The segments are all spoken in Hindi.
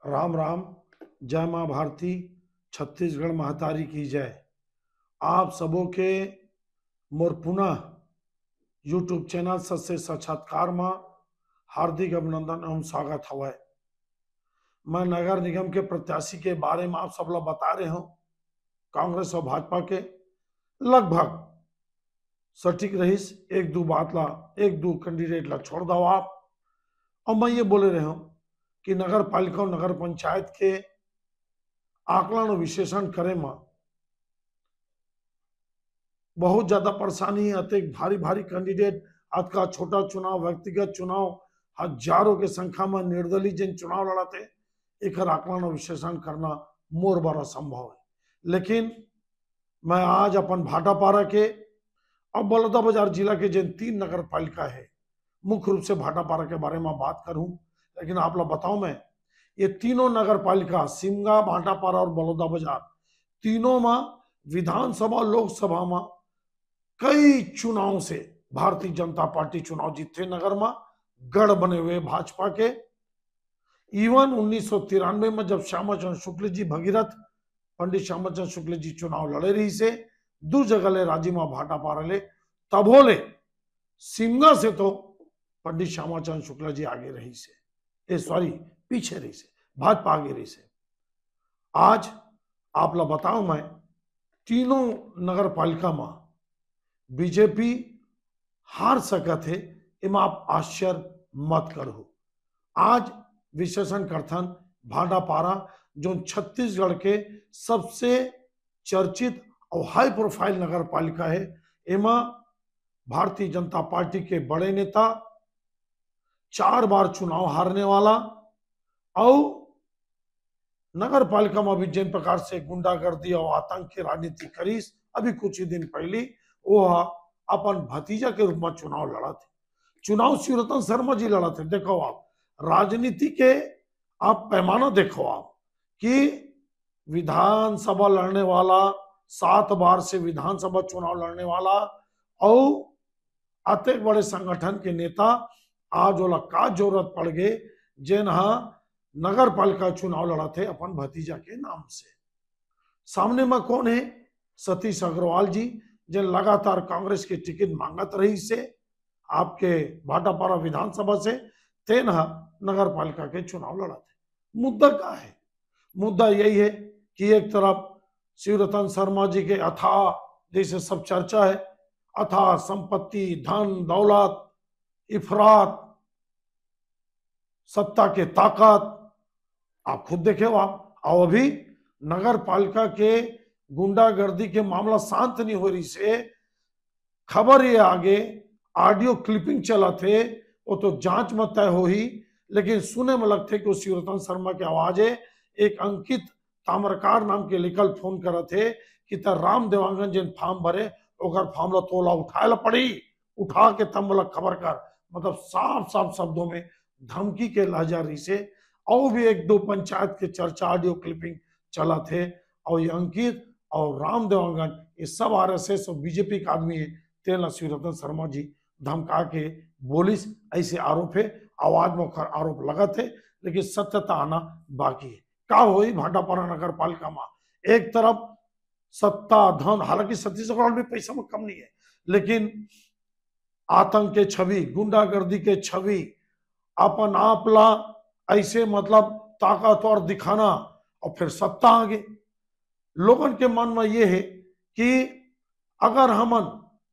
राम राम। जय माँ भारती। छत्तीसगढ़ महतारी की जय। आप सबों के मोर पुनः यूट्यूब चैनल सत्य साक्षात्कार में हार्दिक अभिनंदन एवं स्वागत हवै। मैं नगर निगम के प्रत्याशी के बारे में आप सब लोग बता रहे हूँ। कांग्रेस और भाजपा के लगभग सटीक रहीस। एक दो बात ला, एक दो कैंडिडेट ला छोड़ दो आप। और मैं ये बोले रहे हूँ कि नगर पालिका और नगर पंचायत के आकलन और विश्लेषण करे में बहुत ज्यादा परेशानी है। अत्यधिक भारी भारी कैंडिडेट आज का छोटा चुनाव, व्यक्तिगत चुनाव, हजारों के संख्या में निर्दलीय जिन चुनाव लड़ाते एक आकलन और विश्लेषण करना मोर बड़ा संभव है। लेकिन मैं आज अपन भाटापारा के और बलौदाबाजार जिला के जिन 3 नगर पालिका है, मुख्य रूप से भाटापारा के बारे में बात करूं। लेकिन आप लोग बताओ, मैं ये तीनों नगर पालिका सिमगा, भाटापारा और बलौदाबाजार तीनों में विधानसभा लोकसभा में कई चुनाव से भारतीय जनता पार्टी चुनाव जीते। नगर में गढ़ बने हुए भाजपा के। इवन 1993 में जब श्यामा चंद्र शुक्ल जी भगीरथ, पंडित श्यामा चंद्र शुक्ल जी चुनाव लड़े रही से दो जगह ले राजीमा भाटापारा ले, तबो ले सिमगा से तो पंडित श्यामा चंद्र शुक्ला जी आगे रही से, सॉरी पीछे रही से, भाजपा आगे रही से। आज आप ला बताओ, मैं तीनों नगर पालिका में बीजेपी हार सकत है, इमा आप आश्चर्य मत करो। आज विश्लेषण करथन भाटापारा जो छत्तीसगढ़ के सबसे चर्चित और हाई प्रोफाइल नगर पालिका है। एमा भारतीय जनता पार्टी के बड़े नेता, 4 बार चुनाव हारने वाला और नगर पालिका में भी जिन प्रकार से गुंडागर्दी और आतंक की राजनीति करीस, अभी कुछ ही दिन पहले वो अपन भतीजा के रूप में चुनाव लड़ा थे। चुनाव शिवरतन शर्मा जी लड़ा थे। देखो आप राजनीति के आप पैमाना देखो आप कि विधानसभा लड़ने वाला, 7 बार से विधानसभा चुनाव लड़ने वाला और अत्यंत बड़े संगठन के नेता आज वाला का जरूरत पड़ गए जिन नगर पालिका चुनाव लड़ा थे अपन भतीजा के नाम से। सामने में कौन है? सतीश अग्रवाल जी, जिन लगातार कांग्रेस की टिकट मांगत रही से आपके भाटापारा विधानसभा से, तेन नगर पालिका के चुनाव लड़ा थे। मुद्दा क्या है? मुद्दा यही है कि एक तरफ शिवरतन शर्मा जी के अथाह, जैसे सब चर्चा है, अथाह संपत्ति, धन दौलत, इफरात, सत्ता के ताकत, आप खुद देखे हो आप। और अभी नगर पालिका के गुंडागर्दी के मामला शांत नहीं हो रही से खबर ये आगे ऑडियो क्लिपिंग चला थे, वो तो जांच में तय हो ही, लेकिन सुने में लगते कि शिवरतन शर्मा की आवाज है। एक अंकित ताम्रकार नाम के लिखल फोन करे थे कि तर राम देवांगन जिन फॉर्म भरे ओकर फॉर्म ला तोला उठाए पड़ी, उठा के तम वाला खबर कर, मतलब साफ साफ शब्दों में धमकी के लहजा रही से। और भी एक दो पंचायत के चर्चा ऑडियो क्लिपिंग चला थे और ये अंकित और राम देवांगन ये सब आरएसएस और बीजेपी का आदमी है। तेला शिवरतन शर्मा जी धमका के बोलिस, ऐसे आरोप है, आवाज में आरोप लगा थे, लेकिन सत्यता आना बाकी है। क्या हुई भाटापारा नगर पालिका में? एक तरफ सत्ता, धन, हालांकि सतीश अग्रवाल भी पैसा में कम नहीं है, लेकिन आतंक के छवि, गुंडागर्दी के छवि, अपन आपला ऐसे मतलब ताकतवर दिखाना और फिर सत्ता आगे। लोगन के मन में ये है कि अगर हमन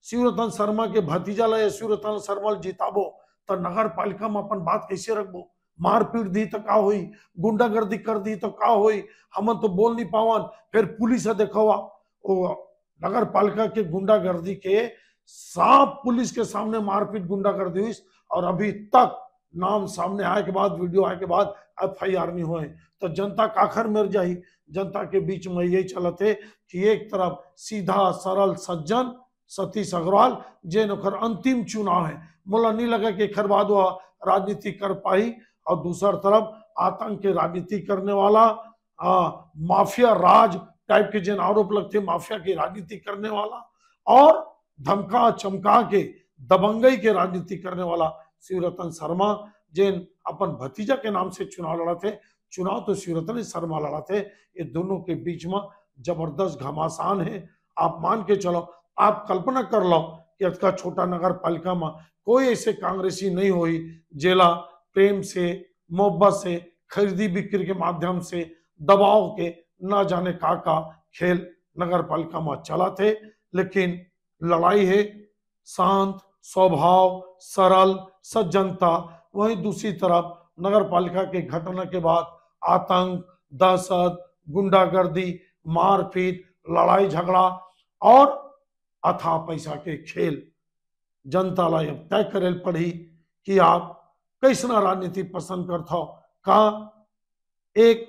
शिवरतन शर्मा के भतीजा ला शिवरतन शर्मा जिताबो तो नगर पालिका में अपन बात कैसे रखबो? मारपीट दी तो का हुई, गुंडागर्दी कर दी तो का हुई, हमन तो बोल नहीं पावन। फिर पुलिस देखो वो नगर पालिका के गुंडागर्दी के साफ पुलिस के सामने मारपीट गुंडागर्दी हुई और अभी तक नाम सामने आए के बाद, वीडियो आए के बाद FIR नहीं हुए। तो जनता काखर मर जाही। जनता के बीच में यही चलते कि एक तरफ सीधा सरल सज्जन सतीश अग्रवाल जिन अंतिम चुनाव है, मोला नहीं लगा कि खर बाद वह राजनीति कर पाई, और दूसर तरफ आतंक की राजनीति करने वाला माफिया राज टाइप के जिन आरोप लगते, माफिया की राजनीति करने वाला और धमका चमका के दबंगई के राजनीति करने वाला शिवरतन शर्मा जिन अपन भतीजा के नाम से चुनाव लड़ा थे, चुनाव तो शिवरतन शर्मा लड़ा थे। ये दोनों के बीच में जबरदस्त घमासान है। आप मान के चलो, आप कल्पना कर लो कि अतका छोटा नगर पालिका में कोई ऐसे कांग्रेसी नहीं हुई जेला प्रेम से, मोहब्बत से, खरीदी बिक्री के माध्यम से, दबाव के ना जाने का खेल नगर पालिका में चला थे। लेकिन लड़ाई है शांत स्वभाव, सरल सज्जनता। वहीं दूसरी तरफ नगर पालिका के घटना के बाद आतंक, दहशत, गुंडागर्दी, मारपीट, लड़ाई झगड़ा और अथाह पैसा के खेल। जनता ला अब तय करे पड़ी कि आप कैसना राजनीति पसंद करता हो। का एक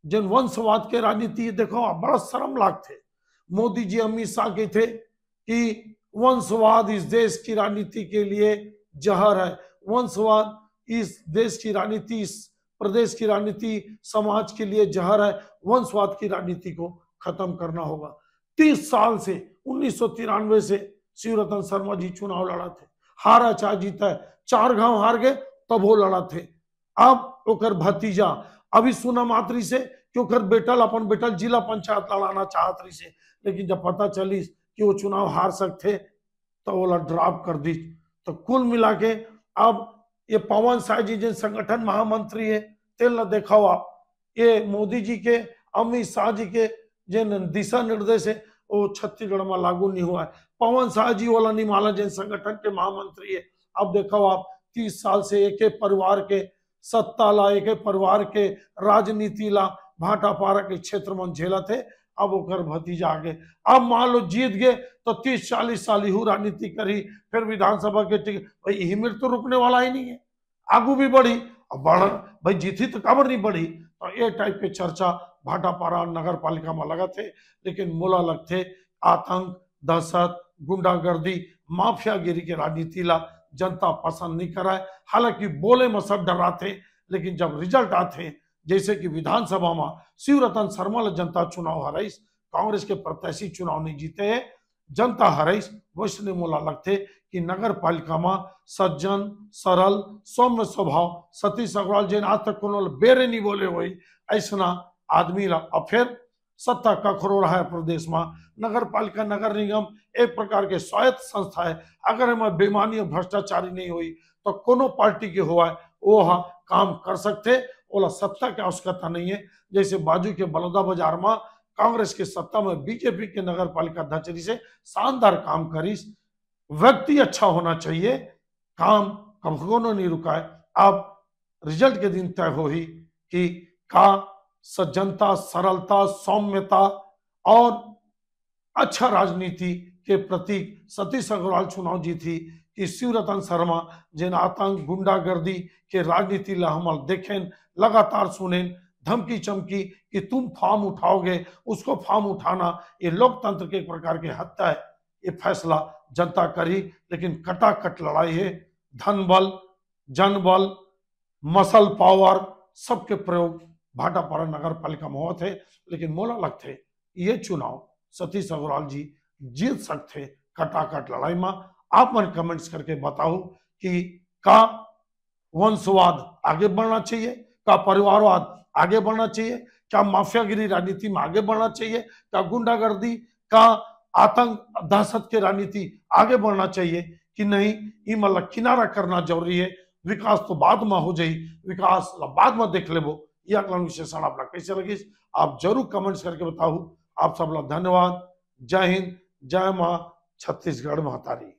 जन वंशवाद के राजनीति देखो बड़ा शर्म लागते। मोदी जी अमित शाह के थे कि वंशवाद इस देश की राजनीति के लिए जहर है। वंशवाद इस देश की राजनीति, इस प्रदेश की राजनीति, समाज के लिए जहर है। वंशवाद की राजनीति को खत्म करना होगा। 30 साल से 1993 से शिवरतन शर्मा जी चुनाव लड़ा थे, हारा चाहे जीता है, 4 गांव हार गए तब वो लड़ा थे। अब ओकर भतीजा अभी सुना मात्री से कि ओकर बेटल अपन बेटल जिला पंचायत लड़ाना चाहत रही से, लेकिन जब पता चली कि वो चुनाव हार सकते तो वो ड्रॉप कर दी। तो कुल मिला के अब ये पवन शाह जी जिन संगठन महामंत्री है तेल न देखा आप, ये मोदी जी के, अमित शाह जी के जिन दिशा निर्देश है वो छत्तीसगढ़ में लागू नहीं हुआ है। पवन शाह जी वाला निमाला जिन संगठन के महामंत्री है। अब देखो आप 30 साल से एक परिवार के सत्ता ला, एक परिवार के राजनीति ला भाटापारा के क्षेत्र में झेला थे। अब ओकर भतीजा आगे, अब मान लो जीत गए तो 30-40 साल यू राजनीति करी, फिर विधानसभा के टिकट, भाई यही मेरे तो रुकने वाला ही नहीं है, आगू भी बढ़ी। अब बढ़ भाई जीती तो खबर नहीं बढ़ी। तो ये टाइप के चर्चा भाटापारा नगर पालिका में लगा थे। लेकिन मोला लगते आतंक, दहशत, गुंडागर्दी, माफियागिरी के राजनीति ला जनता पसंद नहीं कराए। हालांकि बोले में सब डराते, लेकिन जब रिजल्ट आते, जैसे कि विधानसभा में शिवरतन शर्मा ला जनता चुनाव हराइस, कांग्रेस के प्रत्याशी चुनाव नहीं जीते है, जनता हराइस। वैसने मोला लगते कि नगर पालिका में सज्जन, सरल, सौम्य स्वभाव सतीश अग्रवाल जिन आज तक कोनो बेरे नहीं बोले हुई ऐसा आदमी ला अब फिर सत्ता कखरो रहा है प्रदेश में। नगर पालिका, नगर निगम एक प्रकार के स्वायत्त संस्था है। अगर हमें बेईमानी और भ्रष्टाचारी नहीं हुई तो कोनो पार्टी के हुआ है वो काम कर सकते, ओला सत्ता की आवश्यकता नहीं है। जैसे बाजू के बलौदा बाजार में कांग्रेस के सत्ता में बीजेपी के नगर पालिका अध्यक्ष से शानदार काम करीस। व्यक्ति अच्छा होना चाहिए, काम कभी नहीं रुका है। अब रिजल्ट के दिन तय हो ही कि का सज्जनता, सरलता, सौम्यता और अच्छा राजनीति के प्रतीक सतीश अग्रवाल चुनाव जीती कि शिवरतन शर्मा जिन आतंक, गुंडागर्दी के राजनीति ला हम देखें, लगातार सुने, धमकी चमकी कि तुम फॉर्म उठाओगे, उसको फॉर्म उठाना ये लोकतंत्र के एक प्रकार की हत्या है। ये फैसला जनता करी, लेकिन कटाकट लड़ाई है। धन बल, जन बल, मसल पावर सबके प्रयोग भाटापारा नगर पालिका में हुआ थे। लेकिन मोला लगते ये चुनाव सतीश अग्रवाल जी जीत सकते कटाकट लड़ाई में। आप मन कमेंट्स करके बताओ कि का वंशवाद आगे बढ़ना चाहिए, का परिवारवाद आगे बढ़ना चाहिए, क्या माफियागिरी राजनीति में आगे बढ़ना चाहिए, क्या गुंडागर्दी, का आतंक, दहशत के राजनीति आगे बढ़ना चाहिए कि नहीं। ये मतलब किनारा करना जरूरी है। विकास तो बाद में हो जाए, विकास बाद में देख लेबो। यह अगला विशेषण आपला कैसे लगी आप जरूर कमेंट्स करके बताओ। आप सब धन्यवाद। जय हिंद, जय मां छत्तीसगढ़ मातारी।